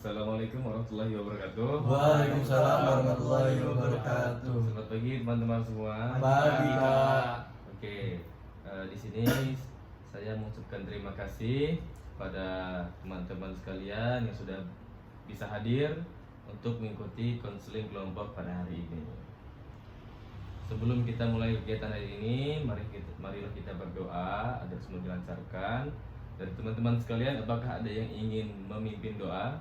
Assalamualaikum warahmatullahi wabarakatuh. Waalaikumsalam warahmatullahi wabarakatuh. Selamat pagi teman-teman semua. Pagi, Kak. Oke, di sini saya mengucapkan terima kasih pada teman-teman sekalian yang sudah bisa hadir untuk mengikuti konseling kelompok pada hari ini. Sebelum kita mulai kegiatan hari ini, marilah kita berdoa agar semua dilancarkan. Dari teman-teman sekalian, apakah ada yang ingin memimpin doa?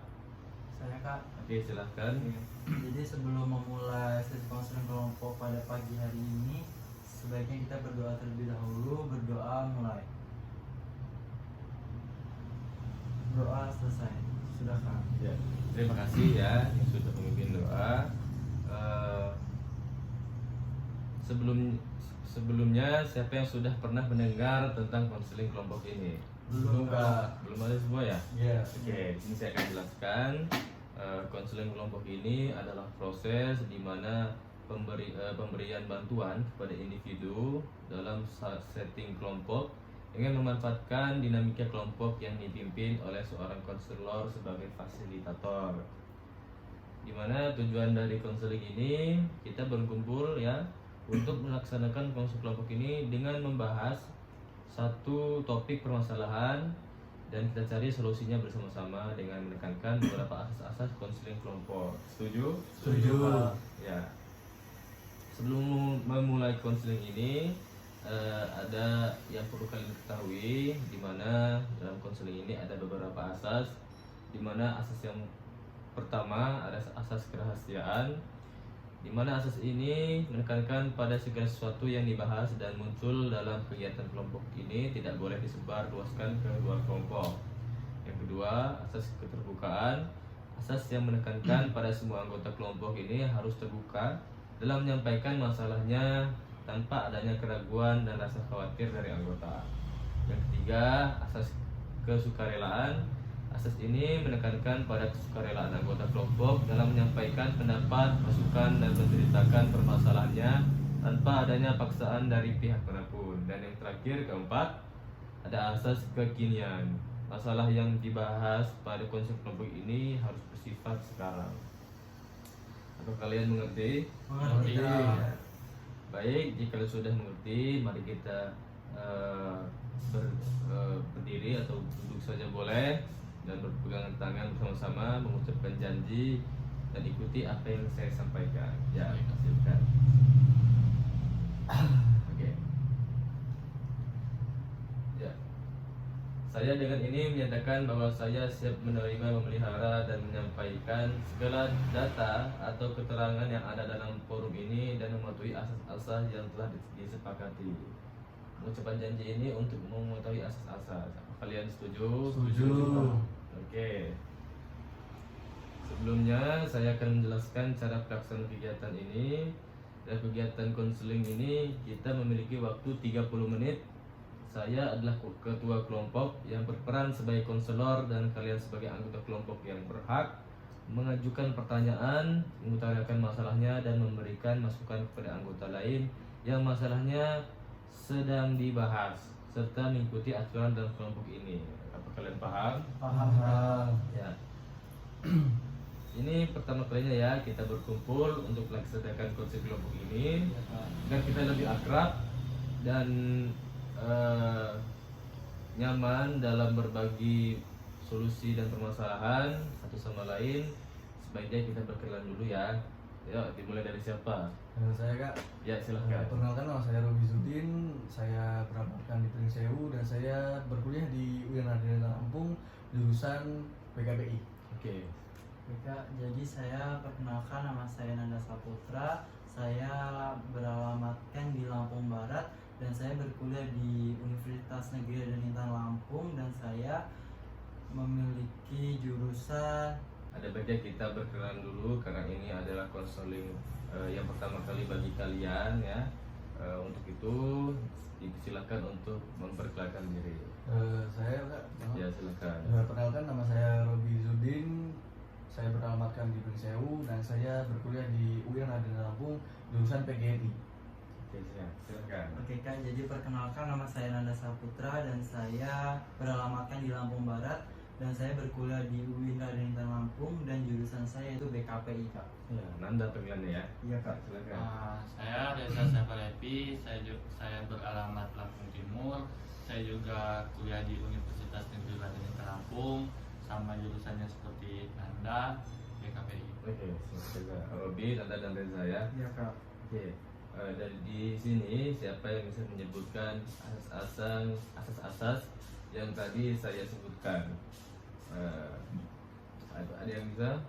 Saya, Kak. Oke, silahkan. Jadi sebelum memulai sesi konseling kelompok pada pagi hari ini, sebaiknya kita berdoa terlebih dahulu. Berdoa mulai. Doa selesai. Sudah, Kak. Ya, terima kasih ya yang sudah memimpin doa. Sebelumnya siapa yang sudah pernah mendengar tentang konseling kelompok ini? Belum, Kak. Belum ada semua ya? Iya. Oke, di sini saya akan jelaskan. Konseling kelompok ini adalah proses di mana pemberian bantuan kepada individu dalam setting kelompok dengan memanfaatkan dinamika kelompok yang dipimpin oleh seorang konselor sebagai fasilitator. Di mana tujuan dari konseling ini kita berkumpul ya untuk melaksanakan konseling kelompok ini dengan membahas satu topik permasalahan dan kita cari solusinya bersama-sama dengan menekankan beberapa asas-asas konseling kelompok. Setuju? Setuju. Ya. Sebelum memulai konseling ini ada yang perlu kalian ketahui, di mana dalam konseling ini ada beberapa asas, di mana asas yang pertama ada asas kerahasiaan, di mana asas ini menekankan pada segala sesuatu yang dibahas dan muncul dalam kegiatan kelompok ini tidak boleh disebar luaskan ke luar kelompok. Yang kedua, asas keterbukaan, asas yang menekankan pada semua anggota kelompok ini harus terbuka dalam menyampaikan masalahnya tanpa adanya keraguan dan rasa khawatir dari anggota. Yang ketiga, asas kesukarelaan. Asas ini menekankan pada kesukarelaan anggota kelompok dalam menyampaikan pendapat, masukan, dan menceritakan permasalahannya tanpa adanya paksaan dari pihak manapun. Dan yang terakhir, keempat, ada asas kekinian. Masalah yang dibahas pada konsep kelompok ini harus bersifat sekarang. Apakah kalian mengerti? Mengerti. Baik, jika kalian sudah mengerti, mari kita berdiri atau duduk saja boleh dan berpegangan tangan bersama-sama mengucapkan janji dan ikuti apa yang saya sampaikan. Ya, silakan. Oke. Ya. Saya dengan ini menyatakan bahwa saya siap menerima, memelihara dan menyampaikan segala data atau keterangan yang ada dalam forum ini dan mematuhi asas-asas yang telah disepakati. Mengucapkan janji ini untuk mengetahui asas-asas. Kalian setuju? Setuju. Oke. Sebelumnya saya akan menjelaskan cara pelaksanaan kegiatan ini. Dan kegiatan konseling ini kita memiliki waktu 30 menit. Saya adalah ketua kelompok yang berperan sebagai konselor dan kalian sebagai anggota kelompok yang berhak mengajukan pertanyaan, mengutarakan masalahnya dan memberikan masukan kepada anggota lain yang masalahnya sedang dibahas serta mengikuti aturan dalam kelompok ini. Apa kalian paham? Paham. Ya. Ini pertama kalinya ya kita berkumpul untuk melaksanakan konsep kelompok ini agar kita lebih akrab dan nyaman dalam berbagi solusi dan permasalahan satu sama lain. Sebaiknya kita berkenalan dulu ya. Ya, dimulai dari siapa? Saya, Kak. Ya, silahkan. Perkenalkan, nama saya Robi Zudin. Saya beralamatkan di Pringsewu dan saya berkuliah di UIN Lampung jurusan PKBI. Oke. Kak, jadi saya perkenalkan, nama saya Nanda Saputra. Saya beralamatkan di Lampung Barat dan saya berkuliah di Universitas Negeri Raden Intan Lampung dan saya memiliki jurusan. Ada baiknya kita berkenalan dulu karena ini adalah konseling yang pertama kali bagi kalian ya. Untuk itu silakan untuk memperkenalkan diri. Saya, Kak. Ya, silakan. Perkenalkan, nama saya Robi Zudin. Saya beralamatkan di Pringsewu dan saya berkuliah di UIN Raden Lampung jurusan PGRI. Oke, silakan. Oke, Kak, jadi perkenalkan, nama saya Nanda Saputra dan saya beralamatkan di Lampung Barat dan saya berkuliah di UIN Raden Intan Lampung dan jurusan saya itu BKPI Kak. Ya, Nanda panggilannya ya. Iya Kak. Silakan. Saya Reza Safalepi, saya beralamat Lampung Timur. Saya juga kuliah di Universitas Negeri Raden Intan Lampung, sama jurusannya seperti Nanda, BKPI. Oke, silakan Robi, Nanda dan Reza ya. Iya Kak. Oke, dari di sini siapa yang bisa menyebutkan asas-asas yang tadi saya sebutkan? Ada yang bisa?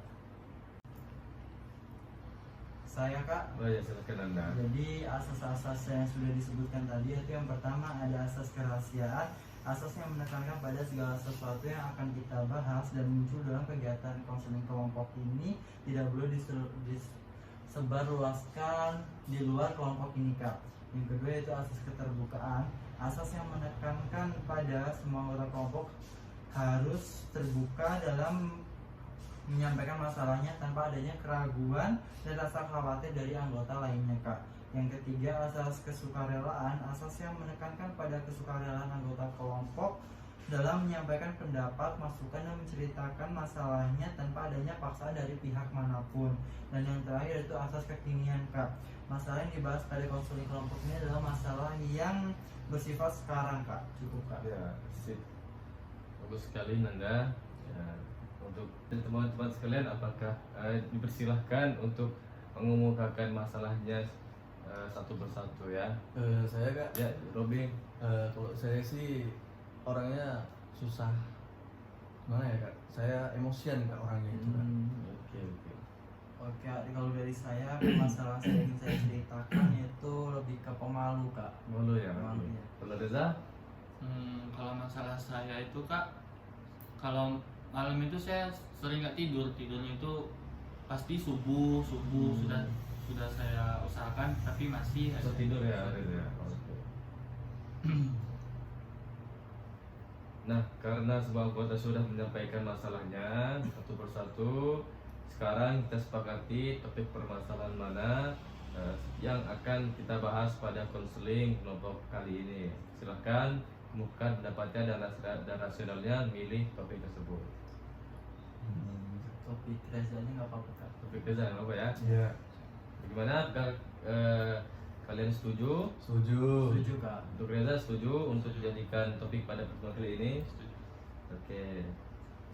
Saya Kak. Oh ya, silakan Anda. Jadi asas-asas yang sudah disebutkan tadi itu yang pertama ada asas kerahasiaan, asas yang menekankan pada segala sesuatu yang akan kita bahas dan muncul dalam kegiatan konseling kelompok ini tidak boleh disebarluaskan di luar kelompok ini Kak. Yang kedua itu asas keterbukaan, asas yang menekankan pada semua anggota kelompok harus terbuka dalam menyampaikan masalahnya tanpa adanya keraguan dan rasa khawatir dari anggota lainnya Kak. Yang ketiga asas kesukarelaan, asas yang menekankan pada kesukarelaan anggota kelompok dalam menyampaikan pendapat, masukan dan menceritakan masalahnya tanpa adanya paksaan dari pihak manapun. Dan yang terakhir itu asas kekinian Kak. Masalah yang dibahas pada konseling kelompok ini adalah masalah yang bersifat sekarang Kak. Cukup Kak. Ya, sip. Bagus sekali Nanda. Ya, untuk teman-teman sekalian, apakah dipersilahkan untuk mengemukakan masalahnya satu persatu ya? Saya Kak, Ya, Robi. kalau saya sih orangnya susah, gimana ya Kak? Saya emosian Kak orangnya itu Kak. Oke, oke. Oke, kalau dari saya masalah saya ingin saya ceritakan itu lebih ke pemalu Kak. Malu ya, Pemalu, Robi. ya. Kalau Reza? Kalau masalah saya itu Kak, kalau malam itu saya sering nggak tidur. Tidurnya itu pasti subuh sudah saya usahakan tapi masih Bisa aja. tidur ya, Reza ya. Oke. Nah, karena semua anggota sudah menyampaikan masalahnya satu persatu, sekarang kita sepakati topik permasalahan mana yang akan kita bahas pada konseling kelompok kali ini. Silahkan kemukakan pendapatnya dan rasionalnya milih topik tersebut. Topik Reza aja nggak apa-apa Kak. Topik Reza apa ya? Iya, Bagaimana? Apakah kalian setuju? setuju. Setuju Kak. Untuk Reza setuju untuk dijadikan topik pada pertemuan kali ini. Oke,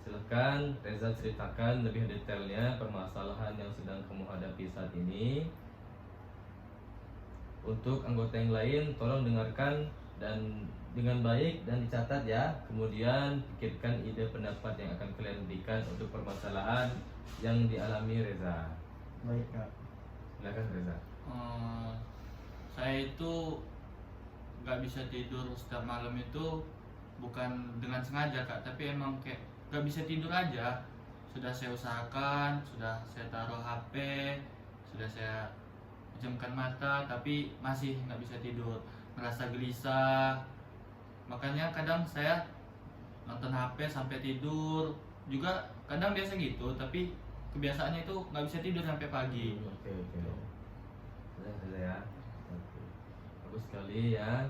silahkan Reza ceritakan lebih detailnya permasalahan yang sedang kamu hadapi saat ini. Untuk anggota yang lain, tolong dengarkan dan dengan baik dan dicatat ya. Kemudian pikirkan ide pendapat yang akan kalian berikan untuk permasalahan yang dialami Reza. Baik Kak. Silakan Reza. Saya itu nggak bisa tidur setiap malam itu bukan dengan sengaja Kak, tapi emang kayak nggak bisa tidur aja. Sudah saya usahakan, sudah saya taruh HP, sudah saya pejamkan mata, tapi masih nggak bisa tidur, merasa gelisah. Makanya kadang saya nonton HP sampai tidur, juga kadang biasa gitu, tapi kebiasaannya itu nggak bisa tidur sampai pagi. Oke. Sudah ya. Oke. Bagus sekali ya.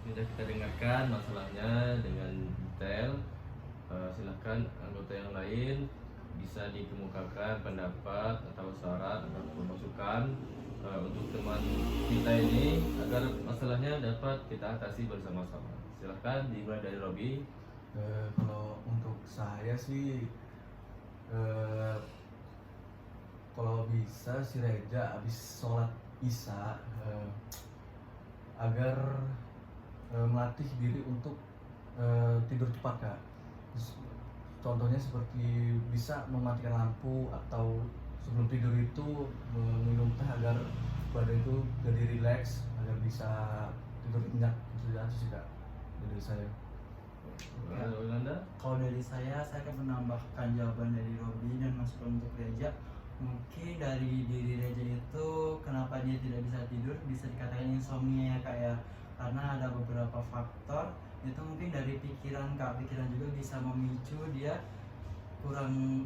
Sudah kita dengarkan masalahnya dengan detail. Silahkan anggota yang lain bisa dikemukakan pendapat atau syarat atau masukan untuk teman kita ini agar masalahnya dapat kita atasi bersama-sama. Silahkan dimulai dari Robi. Kalau untuk saya sih, kalau bisa si Reja habis sholat isya agar melatih diri untuk tidur cepat Kak. Contohnya seperti bisa mematikan lampu atau sebelum tidur itu minum teh agar badan itu jadi rileks agar bisa tidur nyenyak. Itu aja sih Kak dari saya. Anda? Kalau dari saya akan menambahkan jawaban dari Robi dan masukan untuk Reja. Mungkin dari diri Reja itu kenapa dia tidak bisa tidur bisa dikatakan insomnia ya Kak ya. Karena ada beberapa faktor, itu mungkin dari pikiran Kak. Pikiran juga bisa memicu dia kurang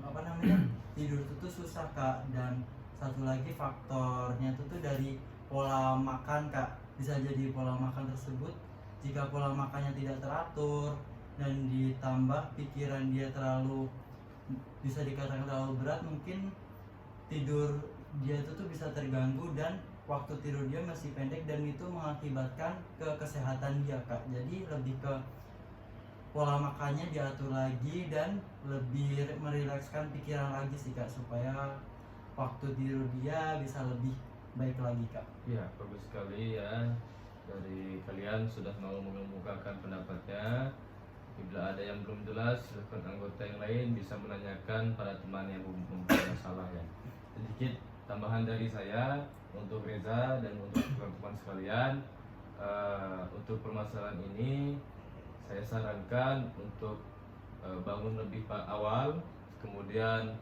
tidur itu tuh susah Kak. Dan satu lagi faktornya itu tuh dari pola makan Kak. Bisa jadi pola makan tersebut, jika pola makannya tidak teratur dan ditambah pikiran dia terlalu, bisa dikatakan terlalu berat, mungkin tidur dia itu tuh bisa terganggu dan waktu tidur dia masih pendek, dan itu mengakibatkan ke kesehatan dia Kak. Jadi lebih ke pola makannya diatur lagi dan lebih merilekskan pikiran lagi sih Kak, supaya waktu tidur dia bisa lebih baik lagi Kak. Ya, bagus sekali ya dari kalian sudah mau mengemukakan pendapatnya. Bila ada yang belum jelas, silakan anggota yang lain bisa menanyakan pada teman yang mempunyai masalah ya. Sedikit tambahan dari saya untuk Reza dan untuk teman-teman sekalian, untuk permasalahan ini saya sarankan untuk bangun lebih awal, kemudian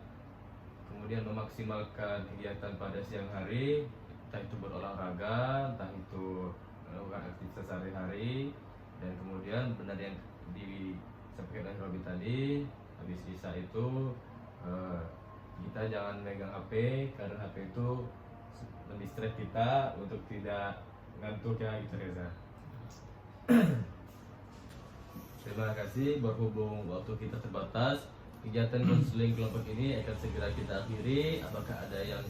memaksimalkan kegiatan pada siang hari, entah itu berolahraga, entah itu melakukan aktivitas sehari-hari, dan kemudian benar yang disampaikan oleh Robi tadi, habis sisa itu kita jangan megang HP, karena HP itu mendistract kita untuk tidak ngantuk ya gitu Reza. Terima kasih, berhubung waktu kita terbatas, kegiatan konseling kelompok ini akan segera kita akhiri. Apakah ada yang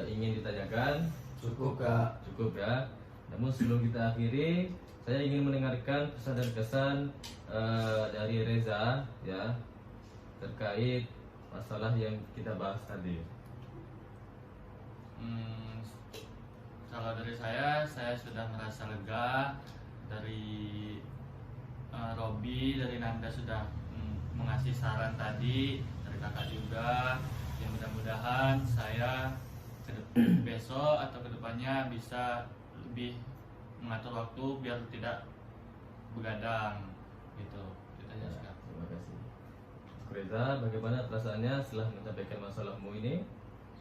ingin ditanyakan? Cukup Kak. Cukup ya. Namun sebelum kita akhiri, saya ingin mendengarkan pesan dan kesan dari Reza ya terkait masalah yang kita bahas tadi. Kalau dari saya sudah merasa lega. Dari Robi, dari Nanda sudah mengasih saran tadi, dari kakak juga. Yang mudah-mudahan saya besok atau kedepannya bisa lebih mengatur waktu biar tidak begadang gitu. Itu aja sih, Kak. Terima kasih. Reza, bagaimana perasaannya setelah menyampaikan masalahmu ini?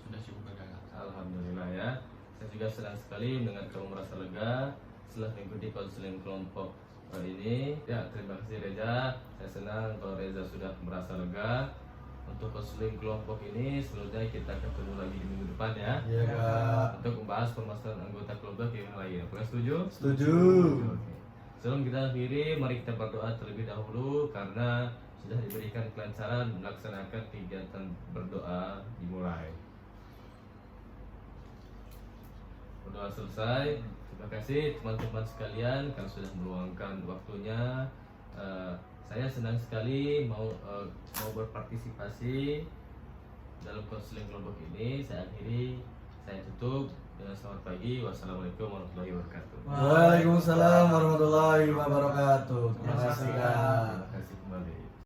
Sudah cukup lega, Kak. Alhamdulillah ya. Saya juga senang sekali mendengar kamu merasa lega setelah mengikuti konseling kelompok ini. Ya, terima kasih Reza. Saya senang kalau Reza sudah merasa lega. Untuk konseling kelompok ini selanjutnya kita ketemu lagi di minggu depan ya. Iya Kak. Untuk membahas permasalahan anggota kelompok yang lain. Apakah setuju? Setuju. Oke. Sebelum kita akhiri, mari kita berdoa terlebih dahulu karena sudah diberikan kelancaran melaksanakan kegiatan berdoa dimulai. Berdoa selesai. Terima kasih teman-teman sekalian karena sudah meluangkan waktunya. Saya senang sekali mau berpartisipasi dalam konseling kelompok ini. Saya akhiri, saya tutup dengan selamat pagi. Wassalamualaikum warahmatullahi wabarakatuh. Waalaikumsalam warahmatullahi wabarakatuh. Terima kasih Kak. Terima kasih kembali.